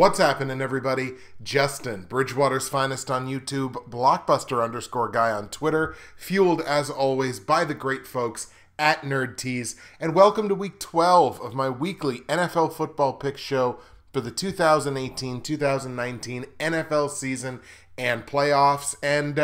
What's happening, everybody? Justin, Bridgewater's finest on YouTube, Blockbuster_guy on Twitter, fueled as always by the great folks at NerdTees, and welcome to week 12 of my weekly NFL football pick show for the 2018-2019 NFL season and playoffs. And,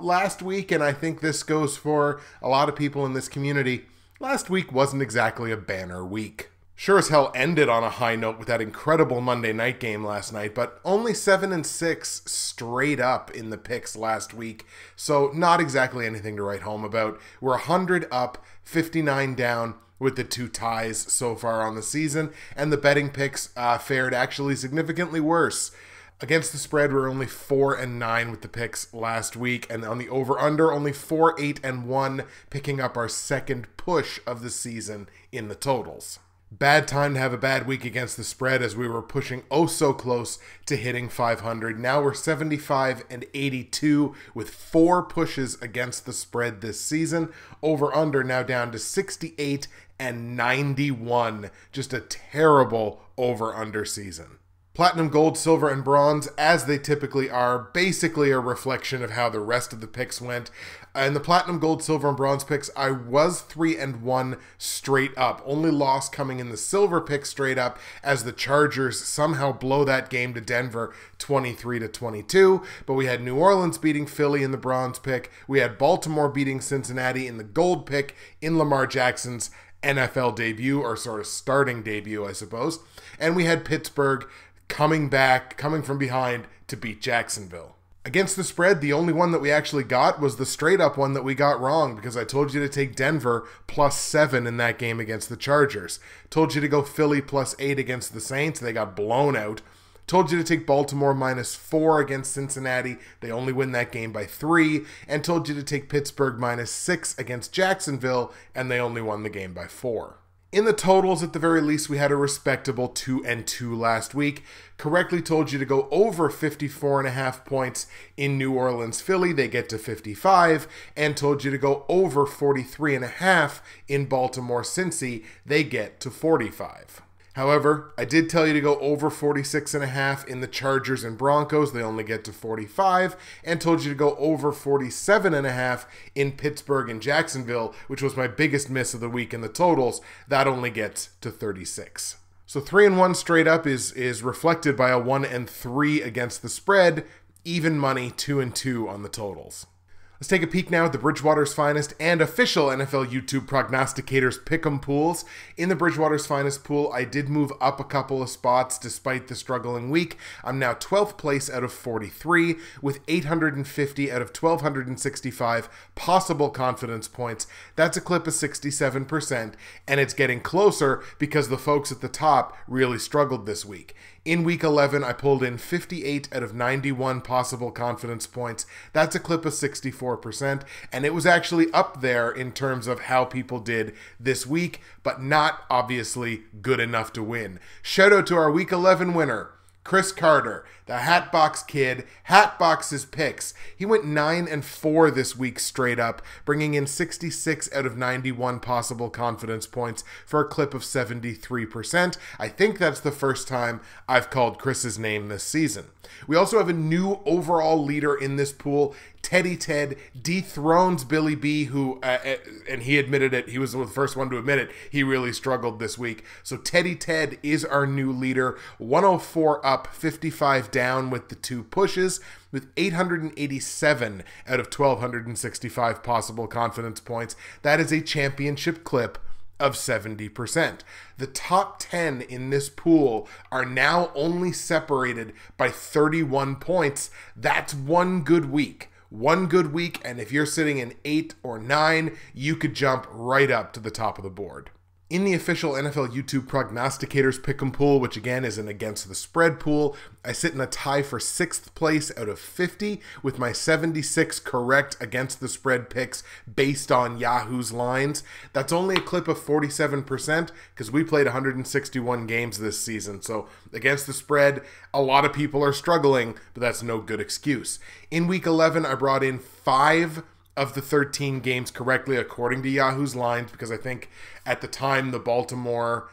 last week, and I think this goes for a lot of people in this community, last week wasn't exactly a banner week. Sure as hell ended on a high note with that incredible Monday night game last night, but only 7-6 straight up in the picks last week, so not exactly anything to write home about. We're 100 up, 59 down with the two ties so far on the season, and the betting picks fared actually significantly worse. Against the spread, we're only 4-9 with the picks last week, and on the over-under, only 4-8-1, picking up our second push of the season in the totals. Bad time to have a bad week against the spread as we were pushing oh so close to hitting 500. Now we're 75-82 with 4 pushes against the spread this season. Over-under now down to 68-91. Just a terrible over-under season. Platinum, gold, silver, and bronze, as they typically are, basically a reflection of how the rest of the picks went. In the platinum, gold, silver, and bronze picks, I was 3-1 straight up. Only loss coming in the silver pick straight up as the Chargers somehow blow that game to Denver 23-22. But we had New Orleans beating Philly in the bronze pick. We had Baltimore beating Cincinnati in the gold pick in Lamar Jackson's NFL debut, or sort of starting debut, I suppose. And we had Pittsburgh coming from behind to beat Jacksonville. Against the spread, the only one that we actually got was the straight up one that we got wrong, because I told you to take Denver +7 in that game against the Chargers. Told you to go Philly +8 against the Saints. They got blown out. Told you to take Baltimore -4 against Cincinnati. They only win that game by 3. And told you to take Pittsburgh -6 against Jacksonville, and they only won the game by 4. In the totals, at the very least, we had a respectable 2-2 last week. Correctly told you to go over 54.5 points in New Orleans, Philly. They get to 55. And told you to go over 43.5 in Baltimore, Cincy. They get to 45. However, I did tell you to go over 46.5 in the Chargers and Broncos. They only get to 45. And told you to go over 47.5 in Pittsburgh and Jacksonville, which was my biggest miss of the week in the totals. That only gets to 36. So 3-1 straight up is reflected by a 1-3 against the spread. Even money, 2-2 on the totals. Let's take a peek now at the Bridgewater's Finest and official NFL YouTube prognosticators pick'em pools. In the Bridgewater's Finest pool, I did move up a couple of spots despite the struggling week. I'm now 12th place out of 43 with 850 out of 1,265 possible confidence points. That's a clip of 67%, and it's getting closer because the folks at the top really struggled this week. In week 11, I pulled in 58 out of 91 possible confidence points. That's a clip of 64%, and it was actually up there in terms of how people did this week, but not obviously good enough to win. Shout out to our week 11 winner, Chris Carter, the Hatbox kid, Hatbox's picks. He went 9-4 this week straight up, bringing in 66 out of 91 possible confidence points for a clip of 73%. I think that's the first time I've called Chris's name this season. We also have a new overall leader in this pool. Teddy Ted dethrones Billy B, who, and he admitted it, he was the first one to admit it, he really struggled this week. So Teddy Ted is our new leader, 104 up, 55 down with the 2 pushes, with 887 out of 1,265 possible confidence points. That is a championship clip of 70%. The top 10 in this pool are now only separated by 31 points. That's one good week. One good week, and if you're sitting in 8 or 9, you could jump right up to the top of the board. In the official NFL YouTube prognosticators pick'em pool, which again is an against the spread pool, I sit in a tie for 6th place out of 50 with my 76 correct against the spread picks based on Yahoo's lines. That's only a clip of 47% because we played 161 games this season. So against the spread, a lot of people are struggling, but that's no good excuse. In week 11, I brought in 5 of the 13 games correctly according to Yahoo's lines, because I think at the time the Baltimore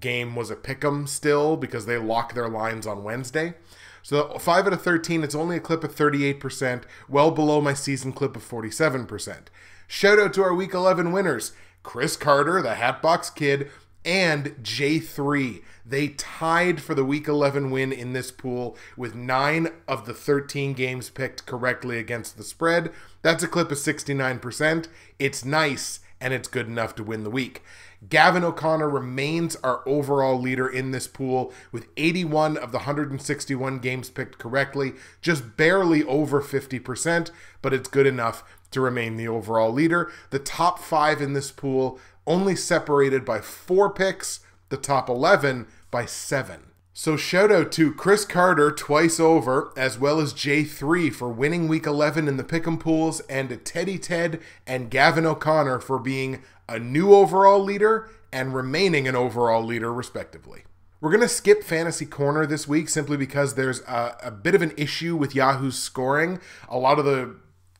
game was a pick'em still because they lock their lines on Wednesday. So 5 out of 13, it's only a clip of 38%, well below my season clip of 47%. Shout out to our Week 11 winners, Chris Carter, the Hatbox Kid, and J3. They tied for the Week 11 win in this pool with 9 of the 13 games picked correctly against the spread. That's a clip of 69%. It's nice, and it's good enough to win the week. Gavin O'Connor remains our overall leader in this pool with 81 of the 161 games picked correctly, just barely over 50%, but it's good enough to remain the overall leader. The top 5 in this pool only separated by 4 picks, the top 11 by 7. So shout out to Chris Carter twice over, as well as J3 for winning Week 11 in the Pick'em pools, and to Teddy Ted and Gavin O'Connor for being a new overall leader and remaining an overall leader, respectively. We're going to skip Fantasy Corner this week simply because there's a bit of an issue with Yahoo's scoring. A lot of the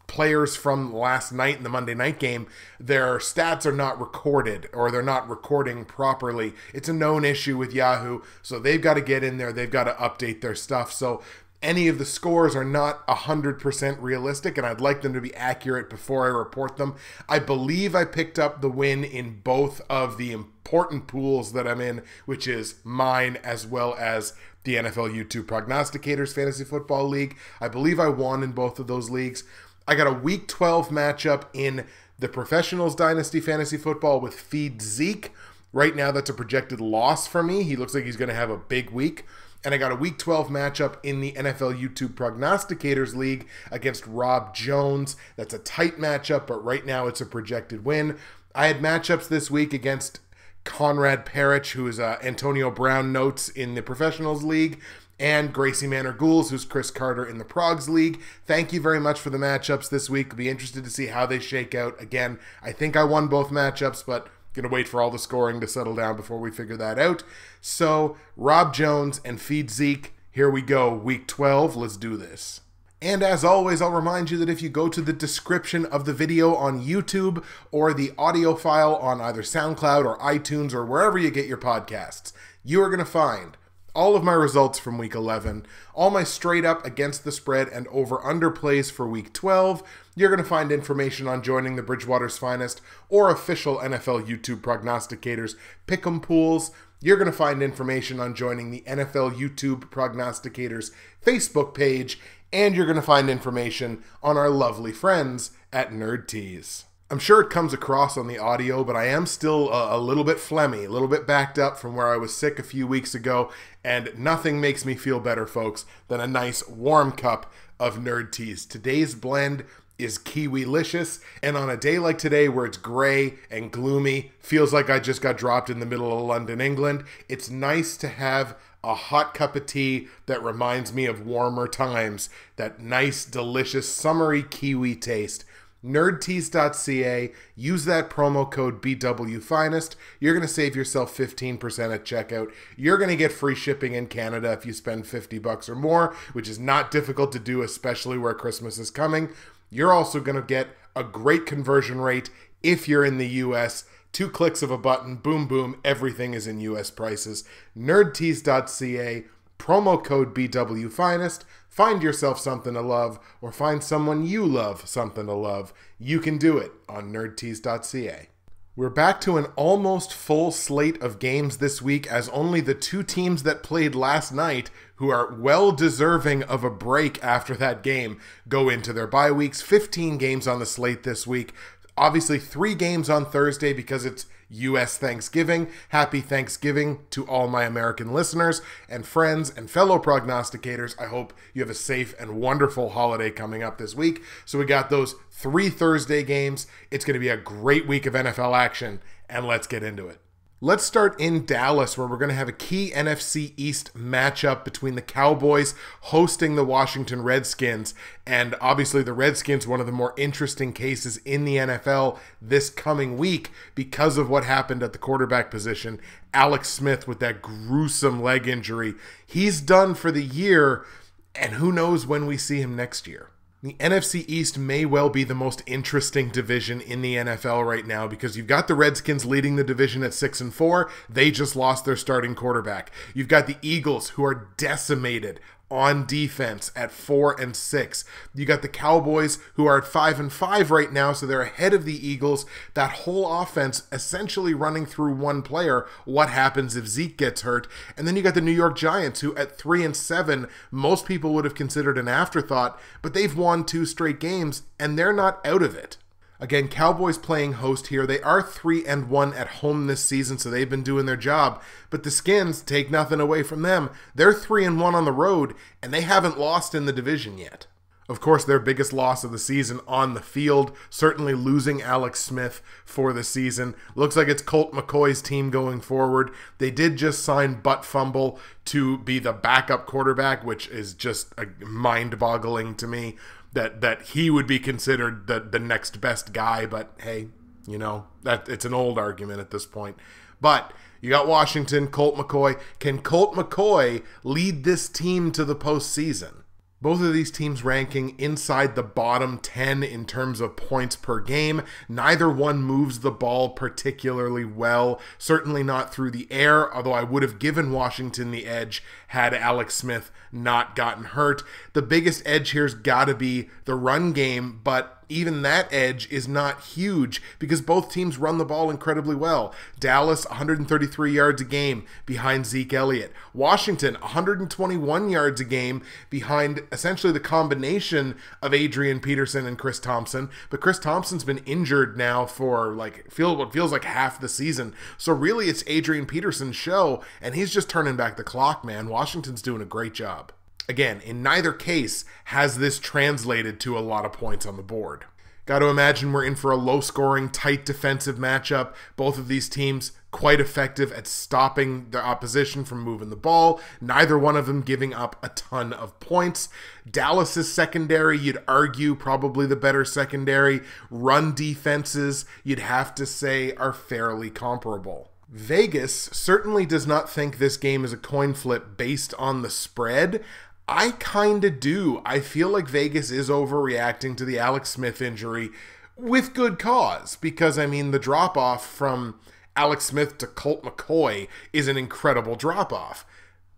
players from last night in the Monday night game, their stats are not recorded, or they're not recording properly. It's a known issue with Yahoo, so they've got to get in there. They've got to update their stuff. So any of the scores are not 100% realistic, and I'd like them to be accurate before I report them. I believe I picked up the win in both of the important pools that I'm in, which is mine as well as the NFL YouTube Prognosticators Fantasy Football League. I believe I won in both of those leagues. I got a Week 12 matchup in the Professionals Dynasty Fantasy Football with Feed Zeke. Right now, that's a projected loss for me. He looks like he's going to have a big week. And I got a Week 12 matchup in the NFL YouTube Prognosticators League against Rob Jones. That's a tight matchup, but right now it's a projected win. I had matchups this week against Conrad Parrish, who is Antonio Brown notes in the Professionals League, and Gracie Manor Ghouls, who's Chris Carter in the Progs League. Thank you very much for the matchups this week. I'll be interested to see how they shake out. Again, I think I won both matchups, but going to wait for all the scoring to settle down before we figure that out. So, Rob Jones and Feed Zeke, here we go. Week 12, let's do this. And as always, I'll remind you that if you go to the description of the video on YouTube or the audio file on either SoundCloud or iTunes or wherever you get your podcasts, you are going to find all of my results from Week 11, all my straight up against the spread and over-under plays for Week 12. You're going to find information on joining the Bridgewater's Finest or official NFL YouTube Prognosticators Pick'em pools. You're going to find information on joining the NFL YouTube Prognosticators Facebook page, and you're going to find information on our lovely friends at Nerd Tees. I'm sure it comes across on the audio, but I am still a little bit phlegmy, a little bit backed up from where I was sick a few weeks ago, and nothing makes me feel better, folks, than a nice warm cup of Nerd Tees. Today's blend is Kiwi-licious, and on a day like today where it's gray and gloomy, feels like I just got dropped in the middle of London, England, it's nice to have a hot cup of tea that reminds me of warmer times, that nice, delicious, summery kiwi taste. Nerdtees.ca, use that promo code BWFinest. You're going to save yourself 15% at checkout. You're going to get free shipping in Canada if you spend $50 or more, which is not difficult to do, especially where Christmas is coming. You're also going to get a great conversion rate if you're in the US. 2 clicks of a button, boom, boom, everything is in US prices. Nerdtees.ca, promo code BWFinest. Find yourself something to love, or find someone you love something to love. You can do it on nerdtees.ca. We're back to an almost full slate of games this week, as only the 2 teams that played last night, who are well deserving of a break after that game, go into their bye weeks. 15 games on the slate this week. Obviously 3 games on Thursday because it's U.S. Thanksgiving. Happy Thanksgiving to all my American listeners and friends and fellow prognosticators. I hope you have a safe and wonderful holiday coming up this week. So we got those 3 Thursday games. It's going to be a great week of NFL action, and let's get into it. Let's start in Dallas, where we're going to have a key NFC East matchup between the Cowboys hosting the Washington Redskins. And obviously the Redskins, one of the more interesting cases in the NFL this coming week because of what happened at the quarterback position. Alex Smith with that gruesome leg injury. He's done for the year, and who knows when we see him next year. The NFC East may well be the most interesting division in the NFL right now because you've got the Redskins leading the division at 6-4. They just lost their starting quarterback. You've got the Eagles, who are decimated on defense at 4-6. You got the Cowboys, who are at 5-5 right now, so they're ahead of the Eagles. That whole offense essentially running through one player. What happens if Zeke gets hurt? And then you got the New York Giants, who at 3-7, most people would have considered an afterthought, but they've won 2 straight games, and they're not out of it. Again, Cowboys playing host here. They are 3-1 at home this season, so they've been doing their job. But the Skins, take nothing away from them. They're 3-1 on the road, and they haven't lost in the division yet. Of course, their biggest loss of the season on the field, certainly losing Alex Smith for the season. Looks like it's Colt McCoy's team going forward. They did just sign Butt Fumble to be the backup quarterback, which is just mind-boggling to me. That he would be considered the next best guy, but hey, you know, that it's an old argument at this point. But you got Washington, Colt McCoy. Can Colt McCoy lead this team to the postseason? Both of these teams ranking inside the bottom 10 in terms of points per game. Neither one moves the ball particularly well. Certainly not through the air, although I would have given Washington the edge had Alex Smith not gotten hurt. The biggest edge here's got to be the run game, but even that edge is not huge because both teams run the ball incredibly well. Dallas, 133 yards a game behind Zeke Elliott. Washington, 121 yards a game behind essentially the combination of Adrian Peterson and Chris Thompson. But Chris Thompson's been injured now for what feels like half the season. So really it's Adrian Peterson's show, and he's just turning back the clock, man. Washington's doing a great job. Again, in neither case has this translated to a lot of points on the board. Got to imagine we're in for a low-scoring, tight defensive matchup. Both of these teams quite effective at stopping their opposition from moving the ball. Neither one of them giving up a ton of points. Dallas's secondary, you'd argue, probably the better secondary. Run defenses, you'd have to say, are fairly comparable. Vegas certainly does not think this game is a coin flip based on the spread. I kind of do. I feel like Vegas is overreacting to the Alex Smith injury with good cause because, I mean, the drop-off from Alex Smith to Colt McCoy is an incredible drop-off.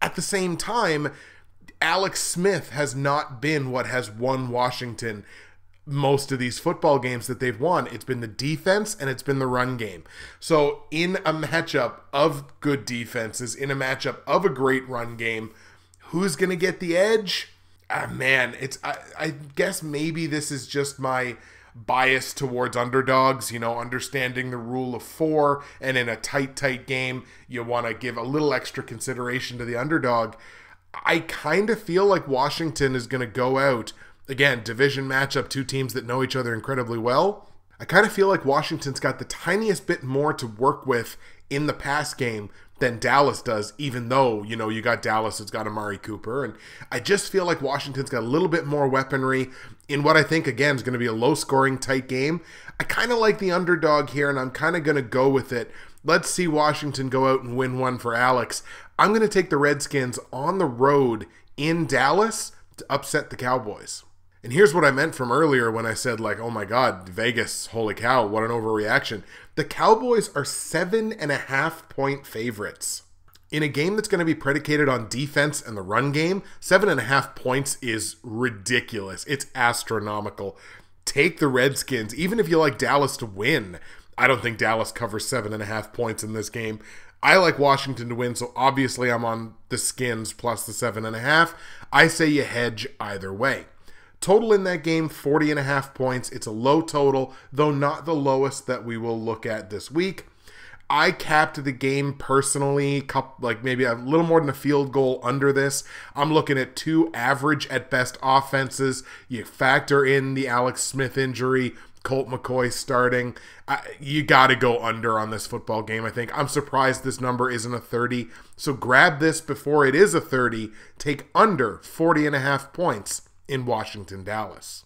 At the same time, Alex Smith has not been what has won Washington most of these football games that they've won. It's been the defense and it's been the run game. So in a matchup of good defenses, in a matchup of a great run game, who's going to get the edge? Man, I guess maybe this is just my bias towards underdogs, you know, understanding the rule of 4, and in a tight game, you want to give a little extra consideration to the underdog. I kind of feel like Washington is going to go out, again, division matchup, 2 teams that know each other incredibly well. I kind of feel like Washington's got the tiniest bit more to work with in the pass game than Dallas does, even though, you know, you got Dallas, it's got Amari Cooper, and I just feel like Washington's got a little bit more weaponry in what I think, again, is going to be a low-scoring, tight game. I kind of like the underdog here, and I'm kind of going to go with it. Let's see Washington go out and win one for Alex. I'm going to take the Redskins on the road in Dallas to upset the Cowboys. And here's what I meant from earlier when I said, like, oh my God, Vegas, holy cow, what an overreaction. The Cowboys are 7.5-point favorites. In a game that's going to be predicated on defense and the run game, 7.5 points is ridiculous. It's astronomical. Take the Redskins, even if you like Dallas to win. I don't think Dallas covers 7.5 points in this game. I like Washington to win, so obviously I'm on the Skins plus the 7.5. I say you hedge either way. Total in that game, 40.5 points. It's a low total, though not the lowest that we will look at this week. I capped the game personally, like maybe a little more than a field goal under this. I'm looking at 2 average at best offenses. You factor in the Alex Smith injury, Colt McCoy starting. You got to go under on this football game, I think. I'm surprised this number isn't a 30. So grab this before it is a 30. Take under 40.5 points in Washington, Dallas.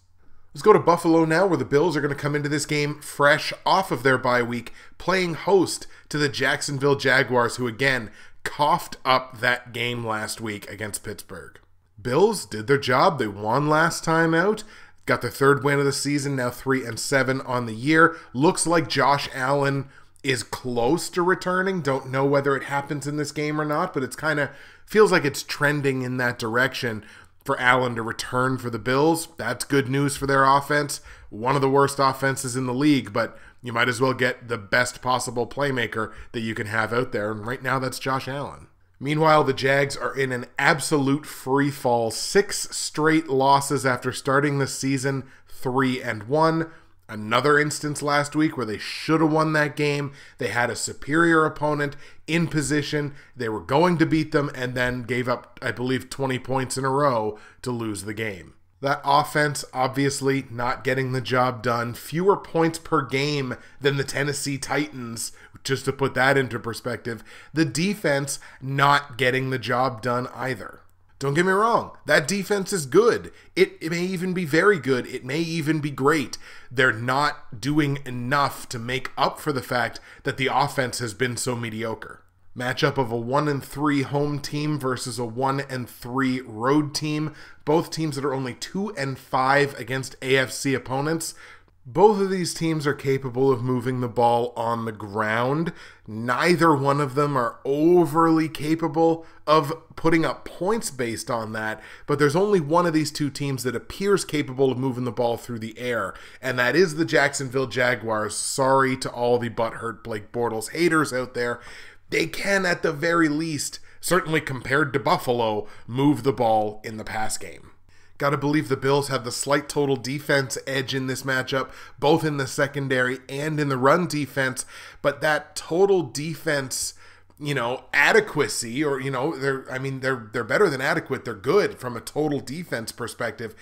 Let's go to Buffalo now, where the Bills are going to come into this game fresh off of their bye week, playing host to the Jacksonville Jaguars, who again coughed up that game last week against Pittsburgh. Bills did their job. They won last time out. Got their third win of the season, now 3-7 on the year. Looks like Josh Allen is close to returning. Don't know whether it happens in this game or not, but it's kind of feels like it's trending in that direction for Allen to return for the Bills. That's good news for their offense. One of the worst offenses in the league, but you might as well get the best possible playmaker that you can have out there, and right now that's Josh Allen. Meanwhile, the Jags are in an absolute free fall. 6 straight losses after starting the season 3-1. Another instance last week where they should have won that game. They had a superior opponent in position. They were going to beat them and then gave up, I believe, 20 points in a row to lose the game. That offense obviously not getting the job done. Fewer points per game than the Tennessee Titans, just to put that into perspective. The defense not getting the job done either. Don't get me wrong, that defense is good. It may even be very good. It may even be great. They're not doing enough to make up for the fact that the offense has been so mediocre. Matchup of a 1-3 home team versus a 1-3 road team. Both teams that are only 2-5 against AFC opponents. Both of these teams are capable of moving the ball on the ground. Neither one of them are overly capable of putting up points based on that, but there's only one of these two teams that appears capable of moving the ball through the air, and that is the Jacksonville Jaguars. Sorry to all the butthurt Blake Bortles haters out there. They can, at the very least, certainly compared to Buffalo, move the ball in the pass game. Gotta believe the Bills have the slight total defense edge in this matchup, both in the secondary and in the run defense, but that total defense, adequacy, or, they're better than adequate, they're good from a total defense perspective,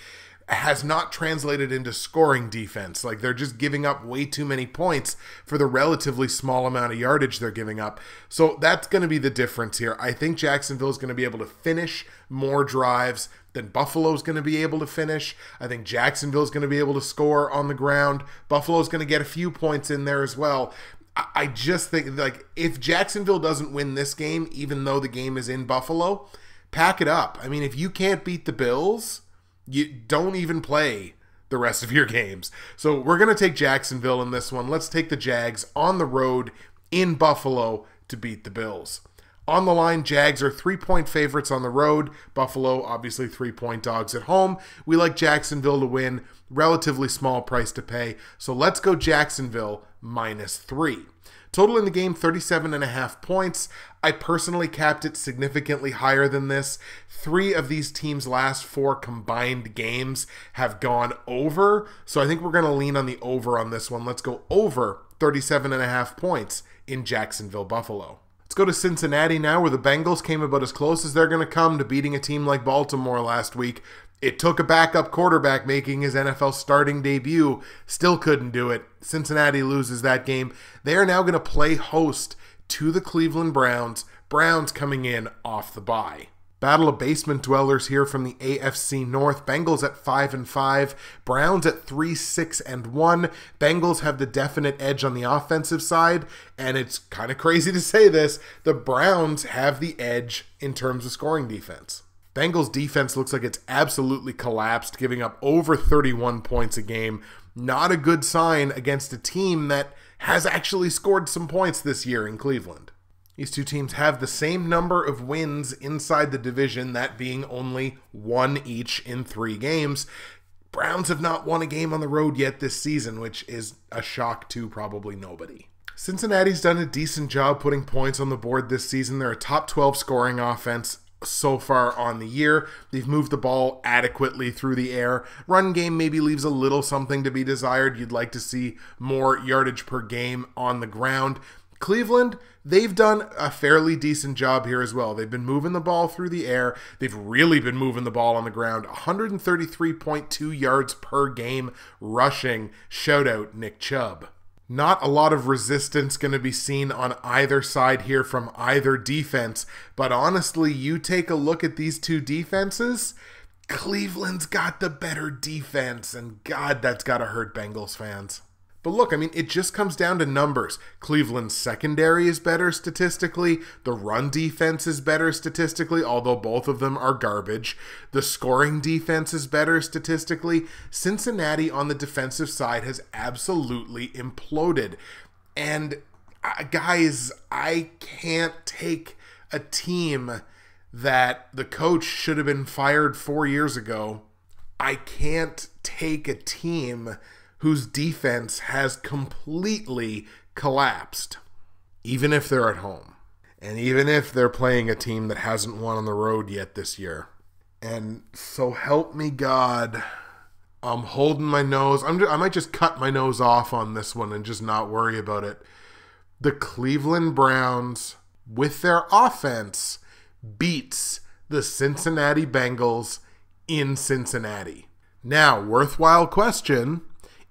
has not translated into scoring defense. Like, they're just giving up way too many points for the relatively small amount of yardage they're giving up. So that's going to be the difference here. I think Jacksonville is going to be able to finish more drives than Buffalo's going to be able to finish. I think Jacksonville's going to be able to score on the ground. Buffalo's going to get a few points in there as well. I just think, like, if Jacksonville doesn't win this game, even though the game is in Buffalo, pack it up. I mean, if you can't beat the Bills, you don't even play the rest of your games. So we're going to take Jacksonville in this one. Let's take the Jags on the road in Buffalo to beat the Bills. On the line, Jags are 3-point favorites on the road. Buffalo, obviously 3-point dogs at home. We like Jacksonville to win. Relatively small price to pay. So let's go Jacksonville -3. Total in the game, 37.5 points. I personally capped it significantly higher than this. 3 of these teams' last 4 combined games have gone over. So I think we're going to lean on the over on this one. Let's go over 37.5 points in Jacksonville, Buffalo. Let's go to Cincinnati now, where the Bengals came about as close as they're going to come to beating a team like Baltimore last week. It took a backup quarterback making his NFL starting debut. Still couldn't do it. Cincinnati loses that game. They are now going to play host to the Cleveland Browns. Browns coming in off the bye. Battle of basement dwellers here from the AFC North. Bengals at 5-5. Browns at 3-6-1. Bengals have the definite edge on the offensive side. And it's kind of crazy to say this, the Browns have the edge in terms of scoring defense. Bengals defense looks like it's absolutely collapsed, giving up over 31 points a game. Not a good sign against a team that has actually scored some points this year in Cleveland. These two teams have the same number of wins inside the division, that being only 1 each in 3 games. Browns have not won a game on the road yet this season, which is a shock to probably nobody. Cincinnati's done a decent job putting points on the board this season. They're a top 12 scoring offense so far on the year. They've moved the ball adequately through the air. Run game maybe leaves a little something to be desired. You'd like to see more yardage per game on the ground. Cleveland, they've done a fairly decent job here as well. They've been moving the ball through the air. They've really been moving the ball on the ground. 133.2 yards per game rushing. Shout out Nick Chubb. Not a lot of resistance going to be seen on either side here from either defense. But honestly, you take a look at these two defenses, Cleveland's got the better defense. And God, that's got to hurt Bengals fans. But look, I mean, it just comes down to numbers. Cleveland's secondary is better statistically. The run defense is better statistically, although both of them are garbage. The scoring defense is better statistically. Cincinnati on the defensive side has absolutely imploded. And guys, I can't take a team that the coach should have been fired 4 years ago. I can't take a team whose defense has completely collapsed, even if they're at home, and even if they're playing a team that hasn't won on the road yet this year. And so help me God, I'm holding my nose. I might just cut my nose off on this one and just not worry about it. The Cleveland Browns, with their offense, beats the Cincinnati Bengals in Cincinnati. Now, worthwhile question,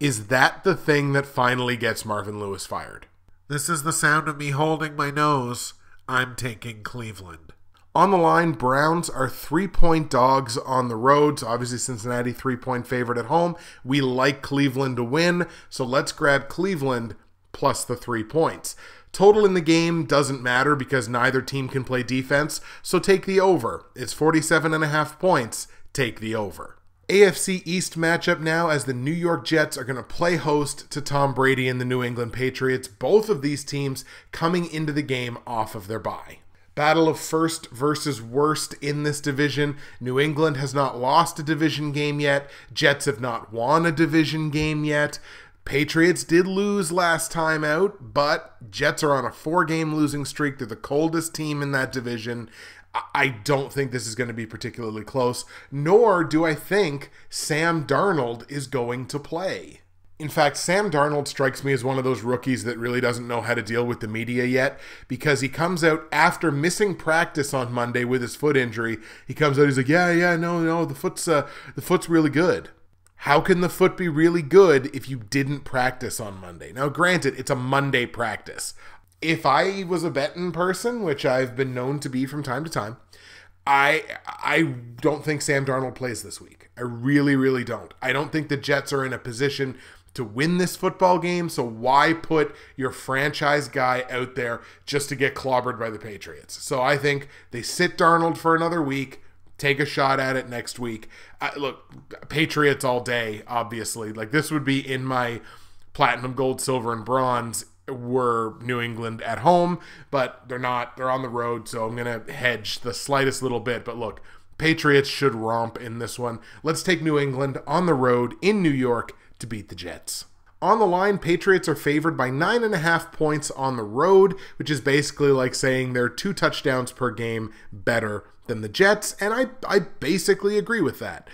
is that the thing that finally gets Marvin Lewis fired? This is the sound of me holding my nose. I'm taking Cleveland. On the line, Browns are 3-point dogs on the road. So obviously Cincinnati 3-point favorite at home. We like Cleveland to win, so let's grab Cleveland plus the 3 points. Total in the game doesn't matter because neither team can play defense, so take the over. It's 47.5 points. Take the over. AFC East matchup now as the New York Jets are going to play host to Tom Brady and the New England Patriots. Both of these teams coming into the game off of their bye. Battle of first versus worst in this division. New England has not lost a division game yet. Jets have not won a division game yet. Patriots did lose last time out, but Jets are on a 4-game losing streak. They're the coldest team in that division. I don't think this is going to be particularly close, nor do I think Sam Darnold is going to play. In fact, Sam Darnold strikes me as one of those rookies that really doesn't know how to deal with the media yet, because he comes out after missing practice on Monday with his foot injury. He comes out, he's like, no, the foot's really good. How can the foot be really good if you didn't practice on Monday? Now, granted, it's a Monday practice. If I was a betting person, which I've been known to be from time to time, I don't think Sam Darnold plays this week. I really, really don't. I don't think the Jets are in a position to win this football game, so why put your franchise guy out there just to get clobbered by the Patriots? So I think they sit Darnold for another week, take a shot at it next week. Look, Patriots all day, obviously. Like, this would be in my platinum, gold, silver, and bronze were New England at home, but they're not. They're on the road, so I'm going to hedge the slightest little bit. But look, Patriots should romp in this one. Let's take New England on the road in New York to beat the Jets. On the line, Patriots are favored by 9.5 points on the road, which is basically like saying they're 2 touchdowns per game better than the Jets, and I basically agree with that.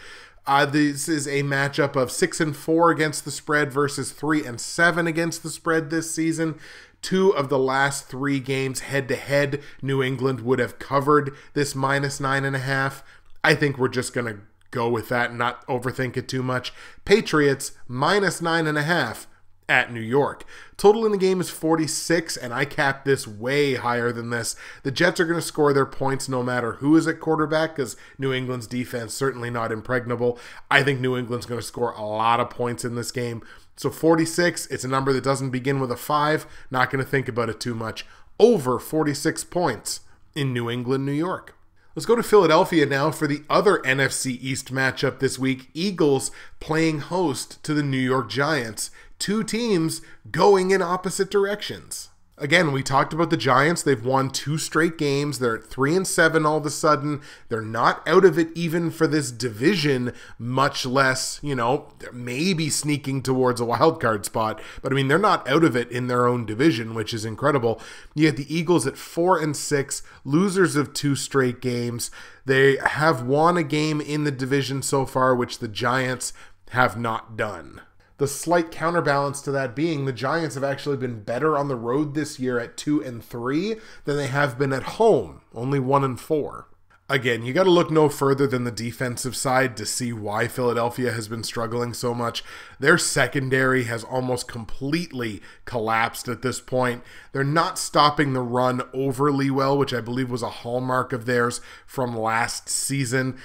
This is a matchup of 6-4 against the spread versus 3-7 against the spread this season. 2 of the last 3 games head-to-head, New England would have covered this minus 9.5. I think we're just going to go with that and not overthink it too much. Patriots minus 9.5 at New York. Total in the game is 46, and I capped this way higher than this. The Jets are going to score their points no matter who is at quarterback, because New England's defense certainly not impregnable. I think New England's going to score a lot of points in this game. So 46, it's a number that doesn't begin with a 5. Not going to think about it too much. Over 46 points in New England, New York. Let's go to Philadelphia now for the other NFC East matchup this week. Eagles playing host to the New York Giants. 2 teams going in opposite directions. Again, we talked about the Giants. They've won 2 straight games. They're at 3-7 all of a sudden. They're not out of it even for this division, much less, maybe sneaking towards a wild card spot. But I mean, they're not out of it in their own division, which is incredible. You had the Eagles at 4-6, losers of 2 straight games. They have won a game in the division so far, which the Giants have not done. The slight counterbalance to that being the Giants have actually been better on the road this year at 2-3 than they have been at home, only 1-4. Again, you got to look no further than the defensive side to see why Philadelphia has been struggling so much. Their secondary has almost completely collapsed at this point. They're not stopping the run overly well, which I believe was a hallmark of theirs from last season.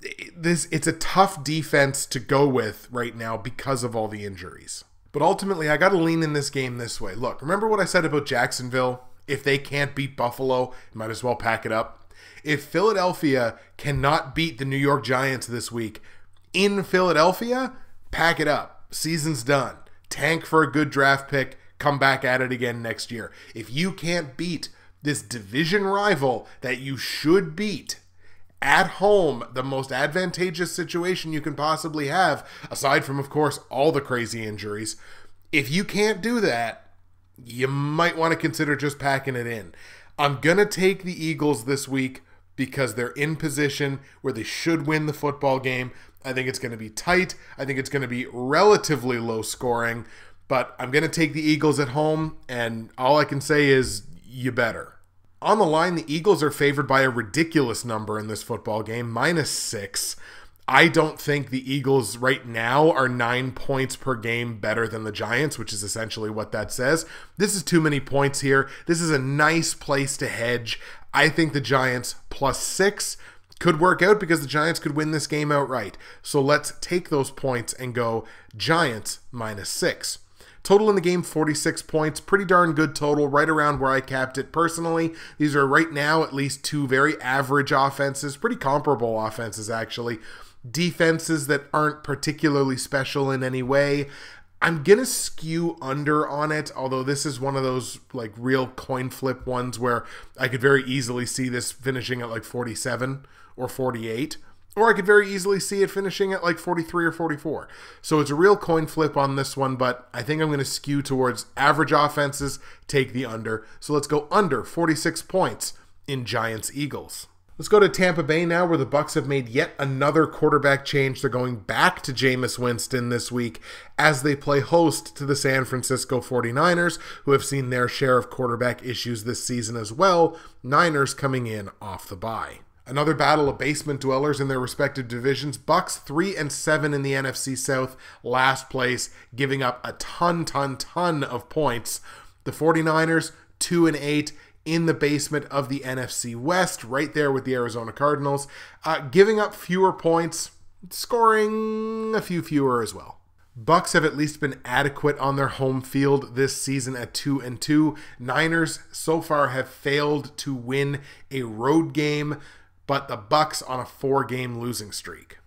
It's a tough defense to go with right now because of all the injuries. But ultimately, I got to lean in this game this way. Look, remember what I said about Jacksonville? If they can't beat Buffalo, you might as well pack it up. If Philadelphia cannot beat the New York Giants this week in Philadelphia, pack it up. Season's done. Tank for a good draft pick. Come back at it again next year. If you can't beat this division rival that you should beat at home, the most advantageous situation you can possibly have, aside from, of course, all the crazy injuries, if you can't do that, you might want to consider just packing it in. I'm going to take the Eagles this week because they're in position where they should win the football game. I think it's going to be tight. I think it's going to be relatively low scoring, but I'm going to take the Eagles at home, and all I can say is you better. On the line, the Eagles are favored by a ridiculous number in this football game, -6. I don't think the Eagles right now are 9 points per game better than the Giants, which is essentially what that says. This is too many points here. This is a nice place to hedge. I think the Giants +6 could work out because the Giants could win this game outright. So let's take those points and go Giants -6. Total in the game, 46 points. Pretty darn good total, right around where I capped it personally. These are right now at least two very average offenses, pretty comparable offenses actually. Defenses that aren't particularly special in any way. I'm going to skew under on it, although this is one of those like real coin flip ones where I could very easily see this finishing at like 47 or 48. Or I could very easily see it finishing at like 43 or 44. So it's a real coin flip on this one, but I think I'm going to skew towards average offenses, take the under. So let's go under 46 points in Giants-Eagles. Let's go to Tampa Bay now, where the Bucs have made yet another quarterback change. They're going back to Jameis Winston this week as they play host to the San Francisco 49ers, who have seen their share of quarterback issues this season as well. Niners coming in off the bye. Another battle of basement dwellers in their respective divisions. Bucs 3-7 in the NFC South, last place, giving up a ton of points. The 49ers 2-8 in the basement of the NFC West, right there with the Arizona Cardinals, giving up fewer points, scoring a few fewer as well. Bucs have at least been adequate on their home field this season at 2-2. Niners so far have failed to win a road game, but the Bucs on a 4-game losing streak.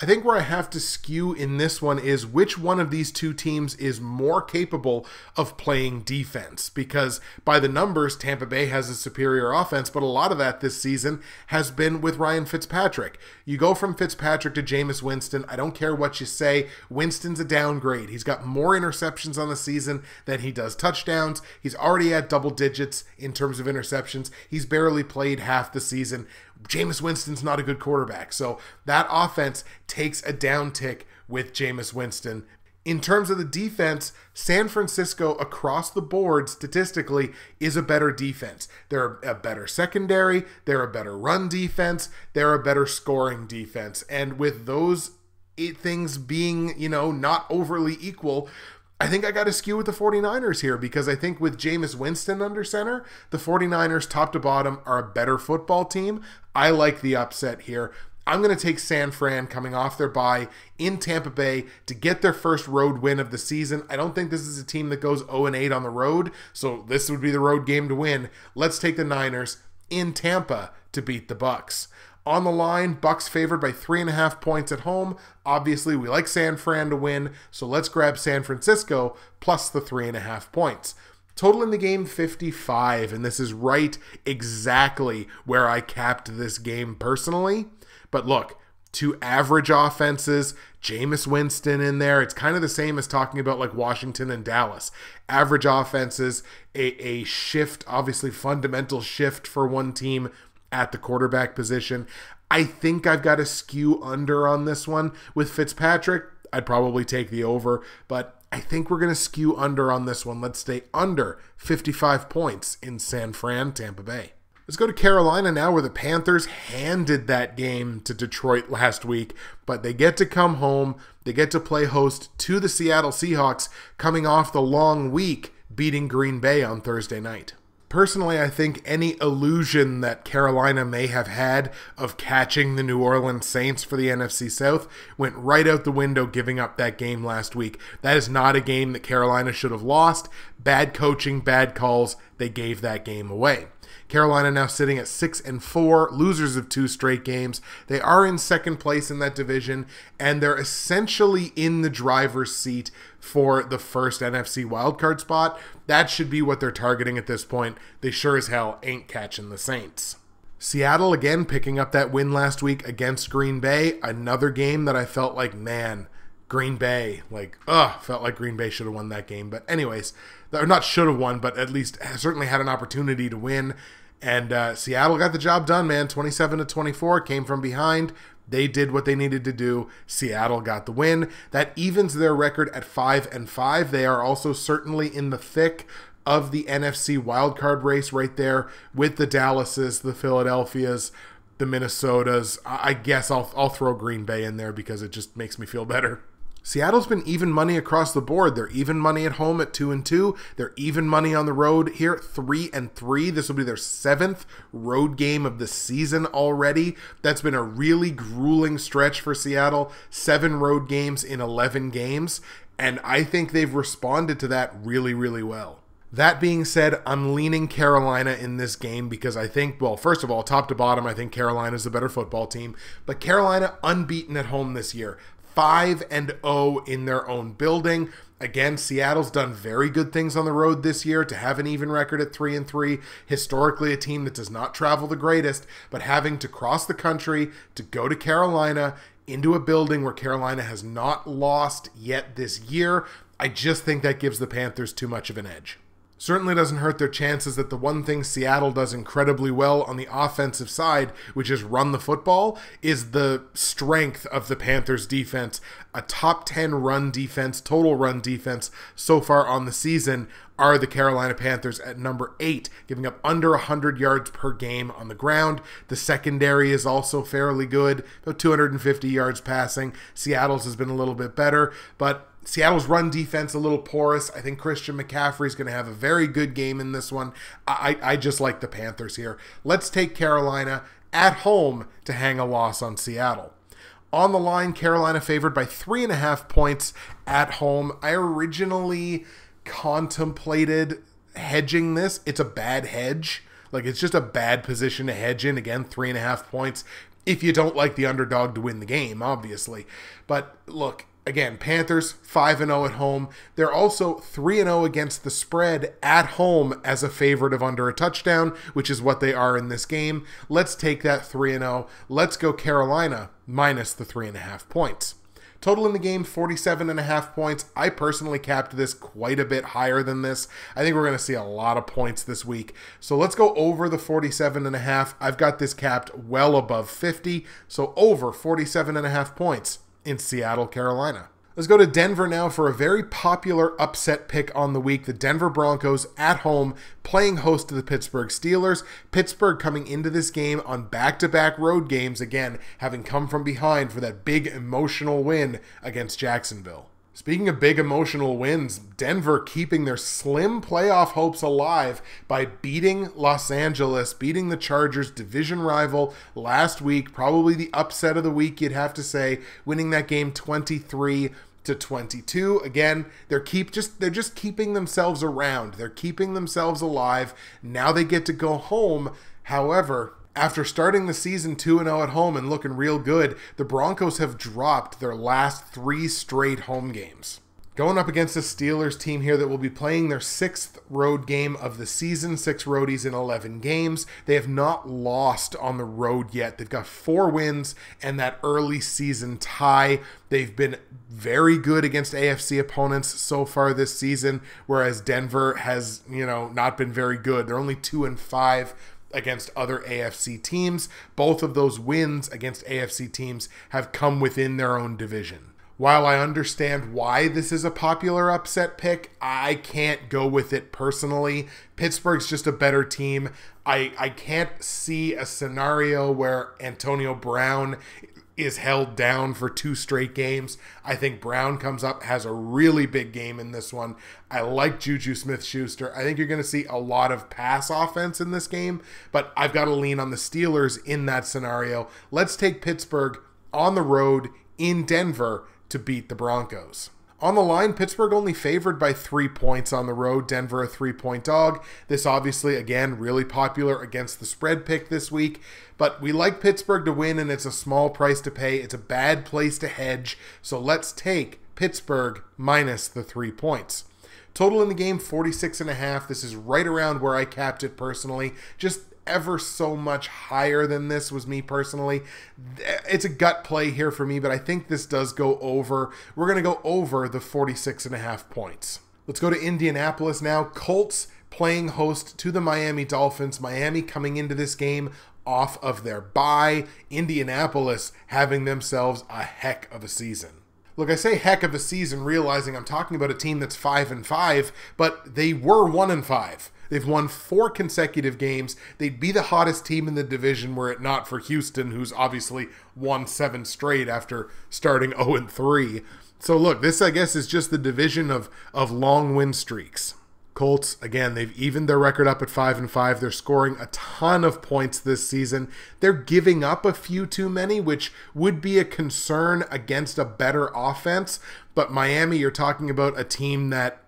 I think where I have to skew in this one is which one of these two teams is more capable of playing defense. Because by the numbers, Tampa Bay has a superior offense, but a lot of that this season has been with Ryan Fitzpatrick. You go from Fitzpatrick to Jameis Winston. I don't care what you say. Winston's a downgrade. He's got more interceptions on the season than he does touchdowns. He's already at double digits in terms of interceptions. He's barely played half the season. Jameis Winston's not a good quarterback. So that offense takes a downtick with Jameis Winston. In terms of the defense, San Francisco across the board statistically is a better defense. They're a better secondary. They're a better run defense. They're a better scoring defense. And with those things being, not overly equal, I think I got to skew with the 49ers here because I think with Jameis Winston under center, the 49ers top to bottom are a better football team. I like the upset here. I'm going to take San Fran coming off their bye in Tampa Bay to get their first road win of the season. I don't think this is a team that goes 0-8 on the road, so this would be the road game to win. Let's take the Niners in Tampa to beat the Bucs. On the line, Bucs favored by 3.5 points at home. Obviously, we like San Fran to win, so let's grab San Francisco plus the 3.5 points. Total in the game, 55, and this is right exactly where I capped this game personally. But look, two average offenses, Jameis Winston in there. It's kind of the same as talking about like Washington and Dallas. Average offenses, a shift, obviously fundamental shift for one team at the quarterback position. I think I've got a skew under on this one. With Fitzpatrick, I'd probably take the over, but I think we're going to skew under on this one. Let's stay under 55 points in San Fran, Tampa Bay. Let's go to Carolina now, where the Panthers handed that game to Detroit last week, but they get to come home. They get to play host to the Seattle Seahawks, coming off the long week beating Green Bay on Thursday night. Personally, I think any illusion that Carolina may have had of catching the New Orleans Saints for the NFC South went right out the window giving up that game last week. That is not a game that Carolina should have lost. Bad coaching, bad calls, they gave that game away. Carolina now sitting at 6-4, losers of 2 straight games. They are in second place in that division, and they're essentially in the driver's seat for the first NFC wildcard spot. That should be what they're targeting at this point. They sure as hell ain't catching the Saints. Seattle again picking up that win last week against Green Bay. Another game that I felt like, man, Green Bay, felt like Green Bay should have won that game. But anyways, or not should have won, but at least certainly had an opportunity to win. And Seattle got the job done, man. 27-24, came from behind. They did what they needed to do. Seattle got the win. That evens their record at 5-5. They are also certainly in the thick of the NFC wildcard race right there with the Dallases, the Philadelphias, the Minnesotas. I guess I'll throw Green Bay in there because it just makes me feel better. Seattle's been even money across the board. They're even money at home at 2-2. They're even money on the road here, 3-3. This will be their 7th road game of the season already. That's been a really grueling stretch for Seattle. 7 road games in 11 games. And I think they've responded to that really, really well. That being said, I'm leaning Carolina in this game because I think, well, first of all, top to bottom, I think Carolina's the better football team. But Carolina unbeaten at home this year. 5-0 in their own building. Again, Seattle's done very good things on the road this year to have an even record at 3-3. Historically, a team that does not travel the greatest, but having to cross the country to go to Carolina into a building where Carolina has not lost yet this year, I just think that gives the Panthers too much of an edge. Certainly doesn't hurt their chances that the one thing Seattle does incredibly well on the offensive side, which is run the football, is the strength of the Panthers defense. A top 10 run defense, total run defense so far on the season are the Carolina Panthers at number 8, giving up under 100 yards per game on the ground. The secondary is also fairly good, about 250 yards passing. Seattle's has been a little bit better, but Seattle's run defense a little porous. I think Christian McCaffrey is going to have a very good game in this one. I just like the Panthers here. Let's take Carolina at home to hang a loss on Seattle. On the line, Carolina favored by 3.5 points at home. I originally contemplated hedging this. It's a bad hedge. It's just a bad position to hedge in. Again, 3.5 points. If you don't like the underdog to win the game, obviously. But look, again, Panthers 5-0 at home. They're also 3-0 against the spread at home as a favorite of under a touchdown, which is what they are in this game. Let's take that 3-0. Let's go Carolina minus the 3.5 points. Total in the game, 47.5 points. I personally capped this quite a bit higher than this. I think we're going to see a lot of points this week. So let's go over the 47.5. I've got this capped well above 50. So over 47.5 points in Seattle, Carolina. Let's go to Denver now for a very popular upset pick on the week. The Denver Broncos at home playing host to the Pittsburgh Steelers. Pittsburgh coming into this game on back-to-back road games, again, having come from behind for that big emotional win against Jacksonville. Speaking of big emotional wins, Denver keeping their slim playoff hopes alive by beating Los Angeles, beating the Chargers, division rival, last week. Probably the upset of the week, you'd have to say, winning that game 23-22. Again, they're just keeping themselves around. They're keeping themselves alive. Now they get to go home. However, after starting the season 2-0 at home and looking real good, the Broncos have dropped their last 3 straight home games. Going up against the Steelers team here that will be playing their 6th road game of the season, 6 roadies in 11 games. They have not lost on the road yet. They've got 4 wins and that early season tie. They've been very good against AFC opponents so far this season, whereas Denver has, not been very good. They're only 2-5 against other AFC teams. Both of those wins against AFC teams have come within their own division. While I understand why this is a popular upset pick, I can't go with it personally. Pittsburgh's just a better team. I can't see a scenario where Antonio Brown is held down for 2 straight games. I think Brown comes up, has a really big game in this one. I like Juju Smith-Schuster. I think you're going to see a lot of pass offense in this game, but I've got to lean on the Steelers in that scenario. Let's take Pittsburgh on the road in Denver to beat the Broncos. On the line, Pittsburgh only favored by 3 points on the road. Denver a 3-point dog. This obviously, again, really popular against the spread pick this week. But we like Pittsburgh to win, and it's a small price to pay. It's a bad place to hedge. So let's take Pittsburgh minus the 3 points. Total in the game, 46.5. This is right around where I capped it personally. Just ever so much higher than this was me personally. It's a gut play here for me, but I think this does go over. We're going to go over the 46.5 points. Let's go to Indianapolis now. Colts playing host to the Miami Dolphins. Miami coming into this game off of their bye. Indianapolis having themselves a heck of a season. Look, I say heck of a season realizing I'm talking about a team that's 5-5, but they were 1-5. They've won 4 consecutive games. They'd be the hottest team in the division were it not for Houston, who's obviously won 7 straight after starting 0-3. So look, this I guess is just the division of long win streaks. Colts, again, they've evened their record up at 5-5. They're scoring a ton of points this season. They're giving up a few too many, which would be a concern against a better offense. But Miami, you're talking about a team that,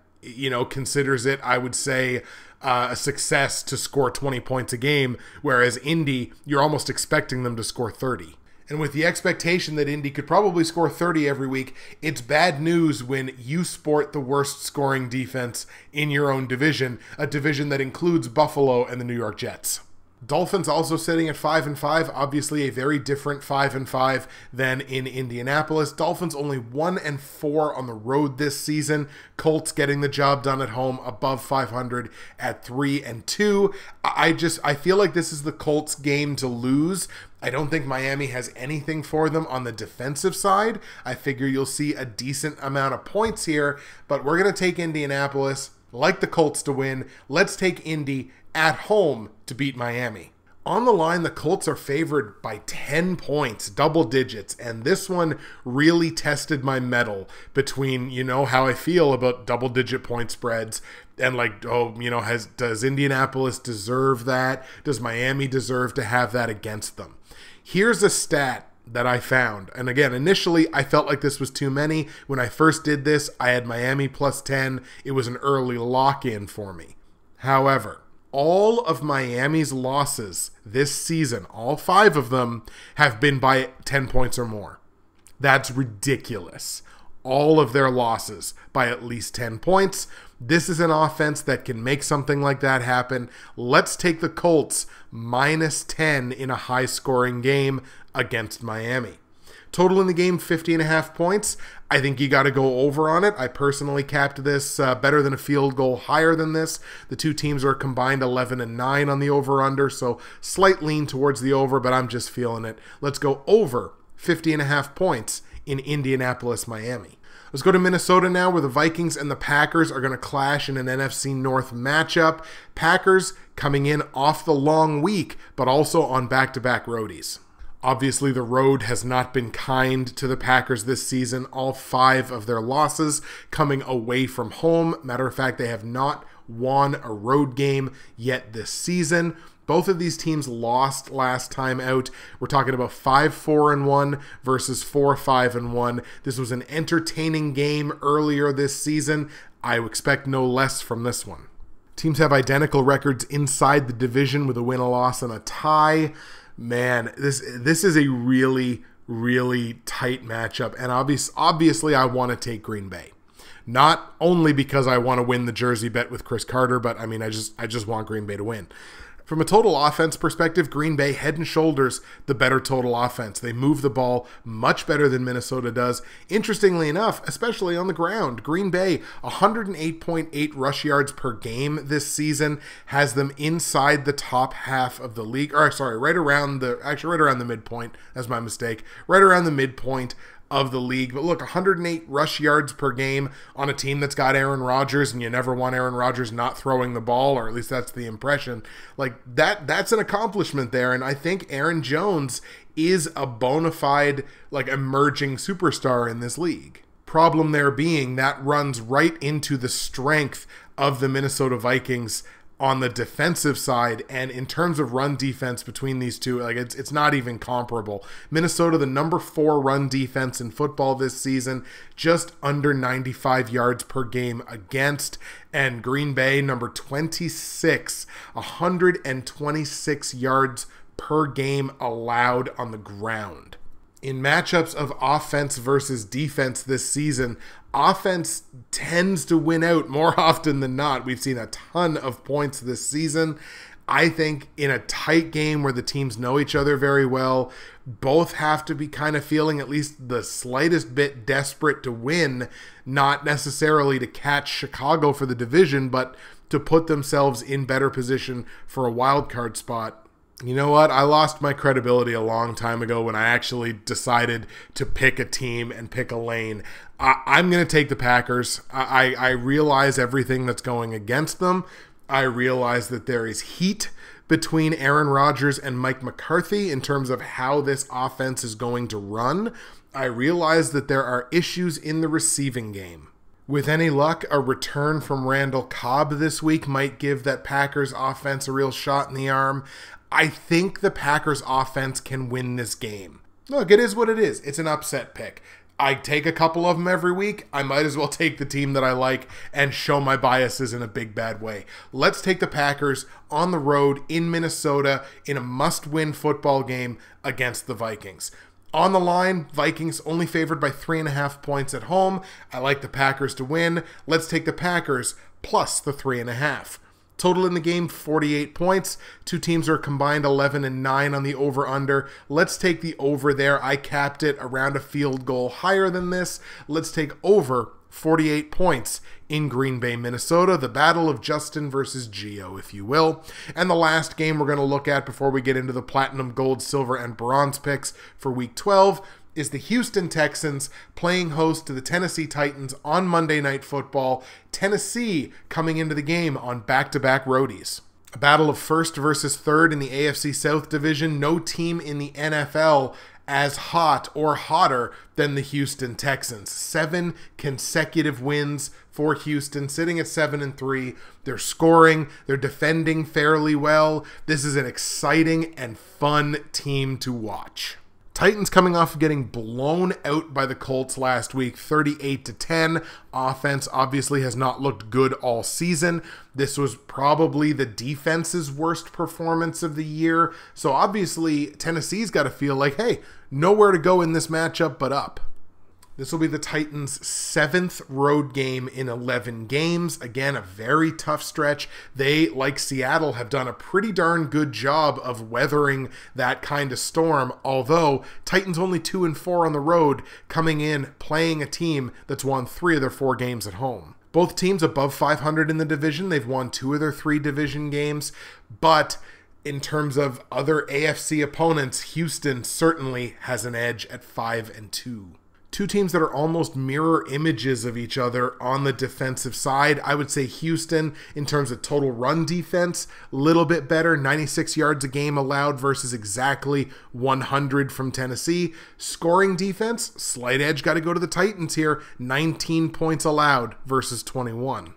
considers it, I would say, a success to score 20 points a game, whereas Indy, you're almost expecting them to score 30. And with the expectation that Indy could probably score 30 every week, it's bad news when you sport the worst scoring defense in your own division, a division that includes Buffalo and the New York Jets. Dolphins also sitting at 5-5, obviously a very different 5-5 than in Indianapolis. Dolphins only 1-4 on the road this season. Colts getting the job done at home, above 500 at 3-2. I feel like this is the Colts game to lose. I don't think Miami has anything for them on the defensive side. I figure you'll see a decent amount of points here, but we're going to take Indianapolis, like the Colts to win. Let's take Indy at home to beat Miami. On the line, the Colts are favored by 10 points, double digits, and this one really tested my mettle between, how I feel about double-digit point spreads and does Indianapolis deserve that? Does Miami deserve to have that against them? Here's a stat that I found. And again, initially, I felt like this was too many. When I first did this, I had Miami plus 10. It was an early lock-in for me. However, all of Miami's losses this season, all 5 of them, have been by 10 points or more. That's ridiculous. All of their losses by at least 10 points. This is an offense that can make something like that happen. Let's take the Colts minus 10 in a high-scoring game against Miami. Total in the game, 50.5 points. I think you got to go over on it. I personally capped this better than a field goal, higher than this. The two teams are combined 11-9 on the over-under, so slight lean towards the over, but I'm just feeling it. Let's go over 50.5 points in Indianapolis, Miami. Let's go to Minnesota now, where the Vikings and the Packers are going to clash in an NFC North matchup. Packers coming in off the long week, but also on back-to-back roadies. Obviously, the road has not been kind to the Packers this season. All 5 of their losses coming away from home. Matter of fact, they have not won a road game yet this season. Both of these teams lost last time out. We're talking about 5-4-1 versus 4-5-1. This was an entertaining game earlier this season. I expect no less from this one. Teams have identical records inside the division with a win, a loss, and a tie. Man, this is a really, really tight matchup, and obviously I want to take Green Bay. Not only because I want to win the jersey bet with Chris Carter, but I just want Green Bay to win. From a total offense perspective, Green Bay head and shoulders the better total offense. They move the ball much better than Minnesota does. Interestingly enough, especially on the ground, Green Bay, 108.8 rush yards per game this season, has them inside the top half of the league. Right around the midpoint. That's my mistake. Right around the midpoint of the league. But look, 108 rush yards per game on a team that's got Aaron Rodgers, and you never want Aaron Rodgers not throwing the ball, or at least that's the impression. Like, that's an accomplishment there, and I think Aaron Jones is a bona fide, like, emerging superstar in this league. Problem there being that runs right into the strength of the Minnesota Vikings on the defensive side, and in terms of run defense between these two, like, it's not even comparable. Minnesota, the number 4 run defense in football this season, just under 95 yards per game against, and Green Bay, number 26, 126 yards per game allowed on the ground. In matchups of offense versus defense this season, offense tends to win out more often than not. We've seen a ton of points this season. I think in a tight game where the teams know each other very well, both have to be kind of feeling at least the slightest bit desperate to win, not necessarily to catch Chicago for the division, but to put themselves in better position for a wild card spot. You know what? I lost my credibility a long time ago when I actually decided to pick a team and pick a lane. I'm going to take the Packers. I realize everything that's going against them. I realize that there is heat between Aaron Rodgers and Mike McCarthy in terms of how this offense is going to run. I realize that there are issues in the receiving game. With any luck, a return from Randall Cobb this week might give that Packers offense a real shot in the arm. I think the Packers offense can win this game. Look, it is what it is. It's an upset pick. I take a couple of them every week. I might as well take the team that I like and show my biases in a big bad way. Let's take the Packers on the road in Minnesota in a must-win football game against the Vikings. On the line, Vikings only favored by 3.5 points at home. I like the Packers to win. Let's take the Packers plus the 3.5. Total in the game, 48 points. Two teams are combined 11-9 on the over-under. Let's take the over there. I capped it around a field goal higher than this. Let's take over 48 points in Green Bay, Minnesota. The battle of Justin versus Gio, if you will. And the last game we're going to look at before we get into the platinum, gold, silver, and bronze picks for Week 12 is the Houston Texans playing host to the Tennessee Titans on Monday Night Football. Tennessee coming into the game on back-to-back roadies. A battle of first versus third in the AFC South Division. No team in the NFL as hot or hotter than the Houston Texans. 7 consecutive wins for Houston, sitting at 7-3. They're scoring, they're defending fairly well. This is an exciting and fun team to watch. Titans coming off of getting blown out by the Colts last week, 38-10. Offense obviously has not looked good all season. This was probably the defense's worst performance of the year. So obviously Tennessee's got to feel like, hey, nowhere to go in this matchup but up. This will be the Titans' 7th road game in 11 games. Again, a very tough stretch. They, like Seattle, have done a pretty darn good job of weathering that kind of storm, although Titans only 2-4 on the road, coming in playing a team that's won 3 of their 4 games at home. Both teams above 500 in the division. They've won 2 of their 3 division games, but in terms of other AFC opponents, Houston certainly has an edge at 5-2. Two teams that are almost mirror images of each other on the defensive side. I would say Houston, in terms of total run defense, a little bit better, 96 yards a game allowed versus exactly 100 from Tennessee. Scoring defense, slight edge, got to go to the Titans here, 19 points allowed versus 21.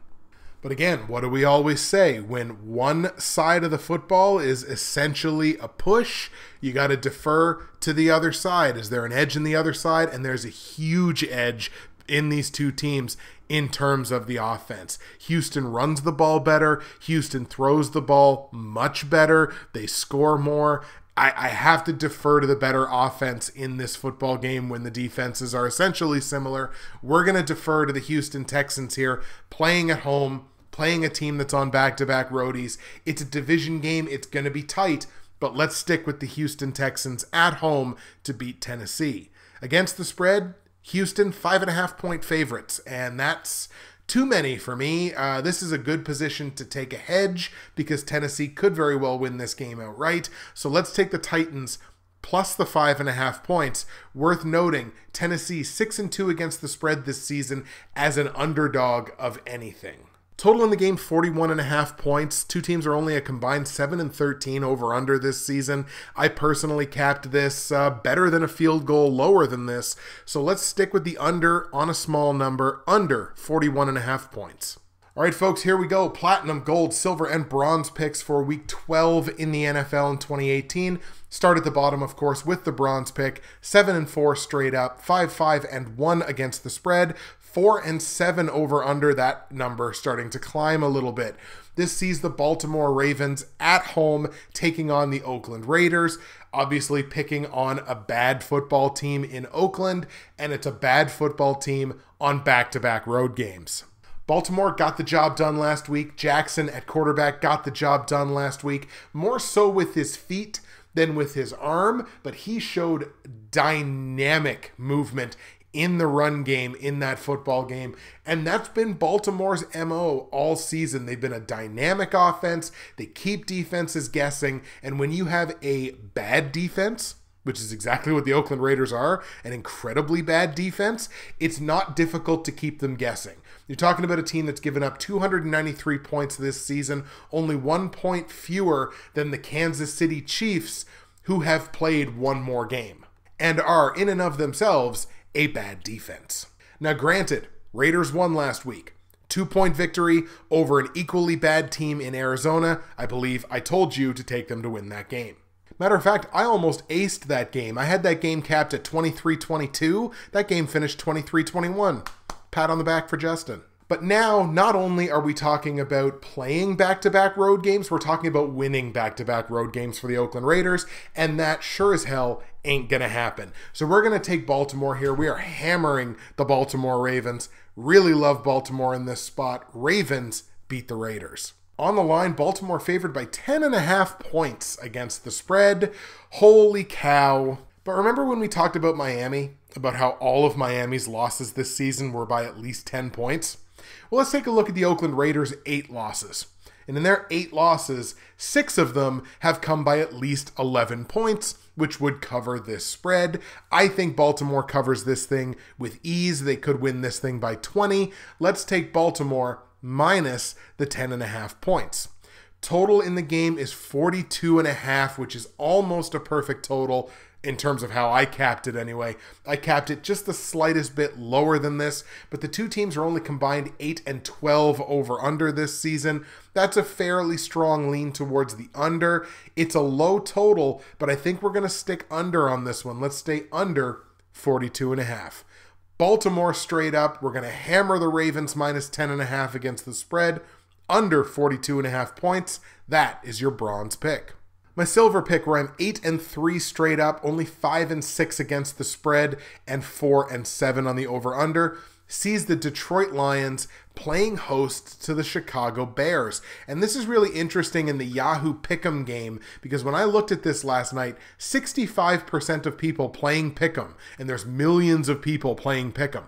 But again, what do we always say? When one side of the football is essentially a push, you got to defer to the other side. Is there an edge in the other side? And there's a huge edge in these two teams in terms of the offense. Houston runs the ball better. Houston throws the ball much better. They score more. I have to defer to the better offense in this football game when the defenses are essentially similar. We're going to defer to the Houston Texans here, playing at home, playing a team that's on back-to-back roadies. It's a division game. It's going to be tight, but let's stick with the Houston Texans at home to beat Tennessee. Against the spread, Houston 5.5-point favorites, and that's too many for me. This is a good position to take a hedge because Tennessee could very well win this game outright. So let's take the Titans plus the 5.5 points. Worth noting, Tennessee 6-2 against the spread this season as an underdog of anything. Total in the game, 41.5 points. Two teams are only a combined 7-13 over-under this season. I personally capped this better than a field goal, lower than this. So let's stick with the under on a small number, under 41.5 points. All right, folks, here we go. Platinum, gold, silver, and bronze picks for Week 12 in the NFL in 2018. Start at the bottom, of course, with the bronze pick. 7-4 straight up, 5-5-1 against the spread, 4-7 over under, that number starting to climb a little bit. This sees the Baltimore Ravens at home taking on the Oakland Raiders, obviously picking on a bad football team in Oakland, and it's a bad football team on back-to-back road games. Baltimore got the job done last week. Jackson at quarterback got the job done last week, more so with his feet than with his arm, but he showed dynamic movement in the run game in that football game, and that's been Baltimore's MO all season. They've been a dynamic offense. They keep defenses guessing, and when you have a bad defense, which is exactly what the Oakland Raiders are, an incredibly bad defense, it's not difficult to keep them guessing. You're talking about a team that's given up 293 points this season, only 1 point fewer than the Kansas City Chiefs, who have played one more game, and are, in and of themselves, a bad defense. Now granted, Raiders won last week. 2-point victory over an equally bad team in Arizona. I believe I told you to take them to win that game. Matter of fact, I almost aced that game. I had that game capped at 23-22. That game finished 23-21. Pat on the back for Justin. But now, not only are we talking about playing back-to-back road games, we're talking about winning back-to-back road games for the Oakland Raiders, and that sure as hell ain't gonna happen. So we're gonna take Baltimore here. We are hammering the Baltimore Ravens. Really love Baltimore in this spot. Ravens beat the Raiders. On the line, Baltimore favored by 10.5 points against the spread. Holy cow. But remember when we talked about Miami, about how all of Miami's losses this season were by at least 10 points? Well, let's take a look at the Oakland Raiders' 8 losses. And in their 8 losses, 6 of them have come by at least 11 points, which would cover this spread. I think Baltimore covers this thing with ease. They could win this thing by 20. Let's take Baltimore minus the 10.5 points. Total in the game is 42.5, which is almost a perfect total in terms of how I capped it anyway. I capped it just the slightest bit lower than this, but the two teams are only combined 8-12 over under this season. That's a fairly strong lean towards the under. It's a low total, but I think we're going to stick under on this one. Let's stay under 42.5. Baltimore straight up. We're going to hammer the Ravens minus 10.5 against the spread. Under 42.5 points. That is your bronze pick. My silver pick, where I'm 8-3 straight up, only 5-6 against the spread, and 4-7 on the over-under, sees the Detroit Lions playing host to the Chicago Bears. And this is really interesting in the Yahoo Pick'em game, because when I looked at this last night, 65% of people playing Pick'em, and there's millions of people playing Pick'em,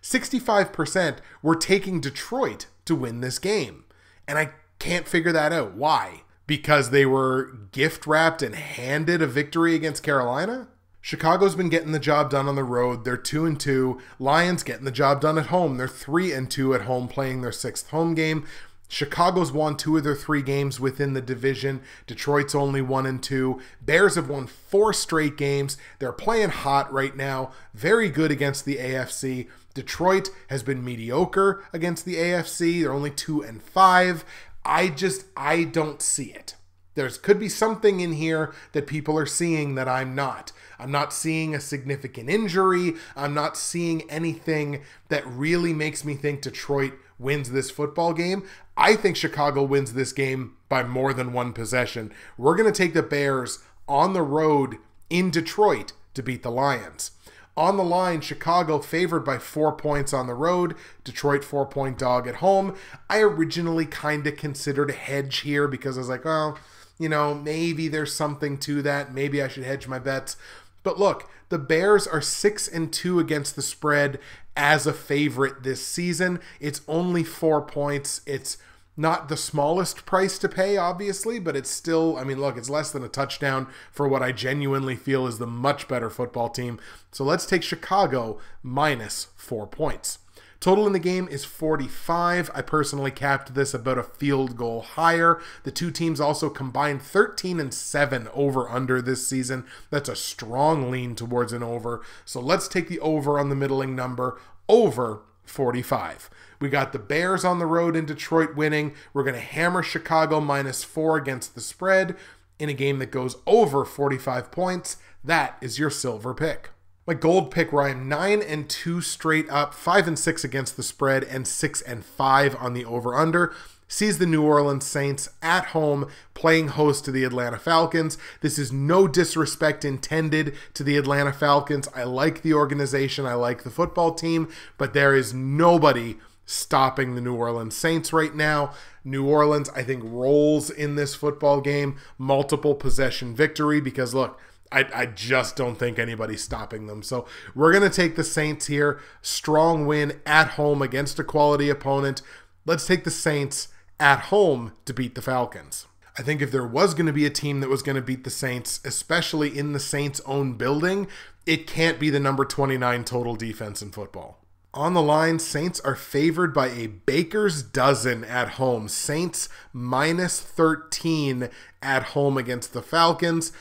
65% were taking Detroit to win this game. And I can't figure that out. Why? Because they were gift-wrapped and handed a victory against Carolina? Chicago's been getting the job done on the road. They're 2-2. Lions getting the job done at home. They're 3-2 at home, playing their 6th home game. Chicago's won 2 of their 3 games within the division. Detroit's only 1-2. Bears have won 4 straight games. They're playing hot right now. Very good against the AFC. Detroit has been mediocre against the AFC. They're only 2-5. I don't see it. There could be something in here that people are seeing that I'm not. I'm not seeing a significant injury. I'm not seeing anything that really makes me think Detroit wins this football game. I think Chicago wins this game by more than 1 possession. We're going to take the Bears on the road in Detroit to beat the Lions. On the line, Chicago favored by 4 points on the road. Detroit 4-point dog at home. I originally kind of considered a hedge here because I was like, oh, you know, maybe there's something to that. Maybe I should hedge my bets. But look, the Bears are 6-2 against the spread as a favorite this season. It's only 4 points. It's Not the smallest price to pay, obviously, but it's still, I mean, look, it's less than a touchdown for what I genuinely feel is the much better football team. So let's take Chicago minus 4 points. Total in the game is 45. I personally capped this about a field goal higher. The two teams also combined 13-7 over-under this season. That's a strong lean towards an over. So let's take the over on the middling number, over 45. We got the Bears on the road in Detroit winning. We're going to hammer Chicago minus 4 against the spread in a game that goes over 45 points. That is your silver pick. My gold pick, where I'm 9-2 straight up, 5-6 against the spread, and 6-5 on the over-under, sees the New Orleans Saints at home playing host to the Atlanta Falcons. This is no disrespect intended to the Atlanta Falcons. I like the organization. I like the football team, but there is nobody stopping the New Orleans Saints right now. New Orleans, I think, rolls in this football game. Multiple possession victory because, look, I just don't think anybody's stopping them. So we're going to take the Saints here. Strong win at home against a quality opponent. Let's take the Saints at home to beat the Falcons. I think if there was going to be a team that was going to beat the Saints, especially in the Saints' own building, it can't be the number 29 total defense in football. On the line, Saints are favored by a baker's dozen at home. Saints minus 13 at home against the Falcons.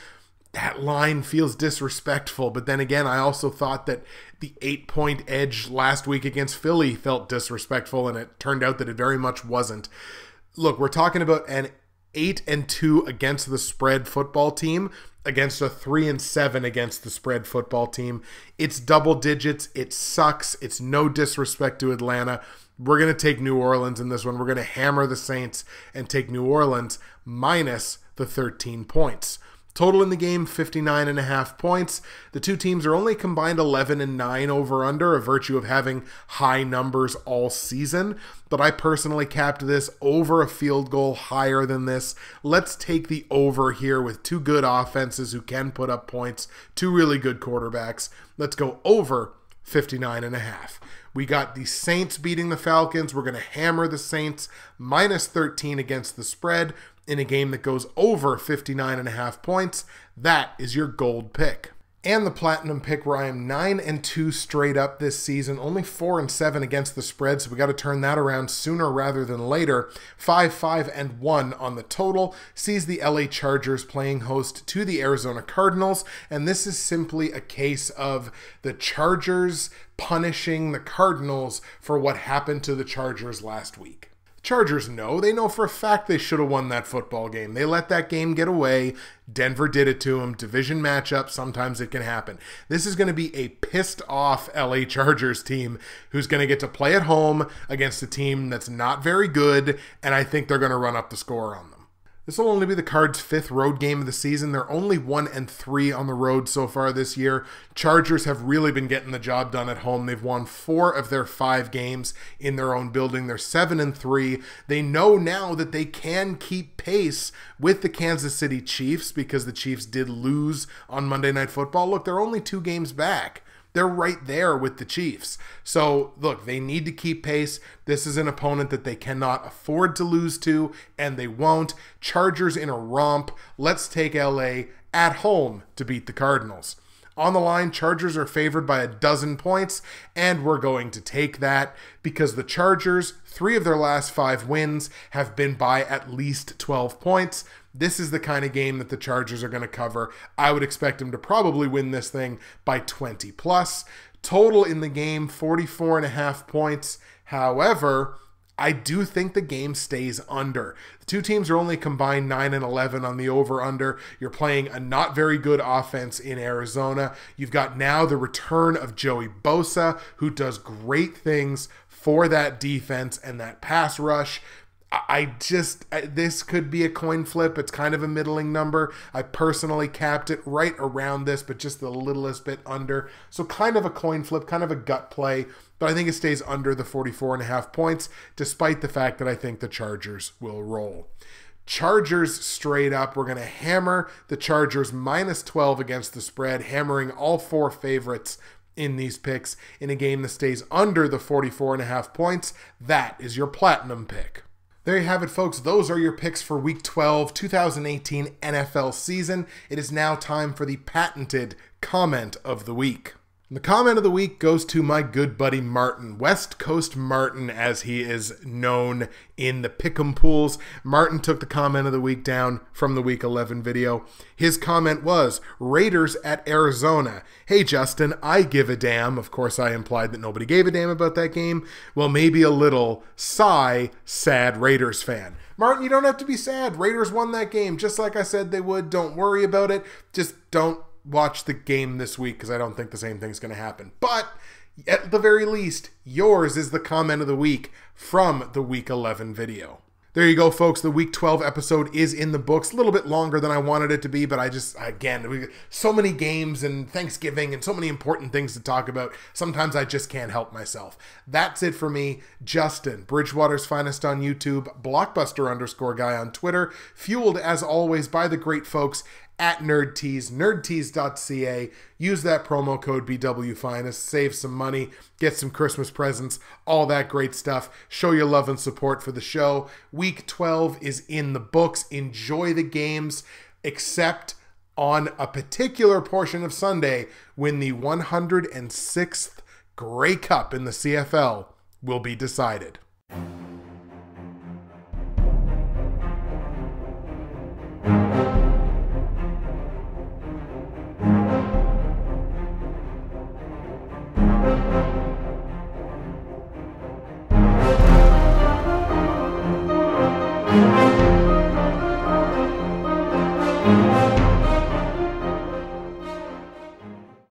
That line feels disrespectful, but then again, I also thought that the 8-point edge last week against Philly felt disrespectful, and it turned out that it very much wasn't. Look, we're talking about an 8-2 against the spread football team against a 3-7 against the spread football team. It's double digits. It sucks. It's no disrespect to Atlanta. We're going to take New Orleans in this one. We're going to hammer the Saints and take New Orleans minus the 13 points. Total in the game, 59.5 points. The two teams are only combined 11-9 over-under, a virtue of having high numbers all season. But I personally capped this over a field goal higher than this. Let's take the over here with two good offenses who can put up points, two really good quarterbacks. Let's go over 59.5. We got the Saints beating the Falcons. We're going to hammer the Saints minus 13 against the spread in a game that goes over 59.5 points. That is your gold pick. And the platinum pick, where I am 9-2 straight up this season, only 4-7 against the spread, so we got to turn that around sooner rather than later. 5-5-1 on the total, sees the LA Chargers playing host to the Arizona Cardinals, and this is simply a case of the Chargers punishing the Cardinals for what happened to the Chargers last week. Chargers know. They know for a fact they should have won that football game. They let that game get away. Denver did it to them. Division matchup, sometimes it can happen. This is going to be a pissed off LA Chargers team who's going to get to play at home against a team that's not very good, and I think they're going to run up the score on them. This will only be the Cards' 5th road game of the season. They're only 1-3 on the road so far this year. Chargers have really been getting the job done at home. They've won 4 of their 5 games in their own building. They're 7-3. They know now that they can keep pace with the Kansas City Chiefs because the Chiefs did lose on Monday Night Football. Look, they're only 2 games back. They're right there with the Chiefs. So, look, they need to keep pace. This is an opponent that they cannot afford to lose to, and they won't. Chargers in a romp. Let's take LA at home to beat the Cardinals. On the line, Chargers are favored by 12 points, and we're going to take that because the Chargers, 3 of their last 5 wins have been by at least 12 points. This is the kind of game that the Chargers are going to cover. I would expect them to probably win this thing by 20 plus. Total in the game, 44.5 points. However, I do think the game stays under. The two teams are only combined 9-11 on the over-under. You're playing a not very good offense in Arizona. You've got now the return of Joey Bosa, who does great things for that defense and that pass rush. This could be a coin flip. It's kind of a middling number. I personally capped it right around this, but just the littlest bit under. So kind of a coin flip, kind of a gut play, but I think it stays under the 44.5 points, despite the fact that I think the Chargers will roll. Chargers straight up. We're going to hammer the Chargers minus 12 against the spread, hammering all 4 favorites in these picks in a game that stays under the 44.5 points. That is your platinum pick. There you have it, folks. Those are your picks for Week 12, 2018 NFL season. It is now time for the patented comment of the week. The comment of the week goes to my good buddy Martin, West Coast Martin, as he is known in the pick'em pools. Martin took the comment of the week down from the Week 11 video. His comment was, Raiders at Arizona. Hey, Justin, I give a damn. Of course, I implied that nobody gave a damn about that game. Well, maybe a little sigh, sad Raiders fan. Martin, you don't have to be sad. Raiders won that game, just like I said they would. Don't worry about it. Just don't watch the game this week because I don't think the same thing's going to happen. But at the very least, yours is the comment of the week from the Week 11 video. There you go, folks. The Week 12 episode is in the books. A little bit longer than I wanted it to be, but again, so many games and Thanksgiving and so many important things to talk about. Sometimes I just can't help myself. That's it for me. Justin, Bridgewater's Finest on YouTube, Blockbuster_guy on Twitter, fueled as always by the great folks at NerdTees, nerdtees.ca. Use that promo code BWFinest, save some money, get some Christmas presents, all that great stuff. Show your love and support for the show. Week 12 is in the books. Enjoy the games, except on a particular portion of Sunday when the 106th Grey Cup in the CFL will be decided.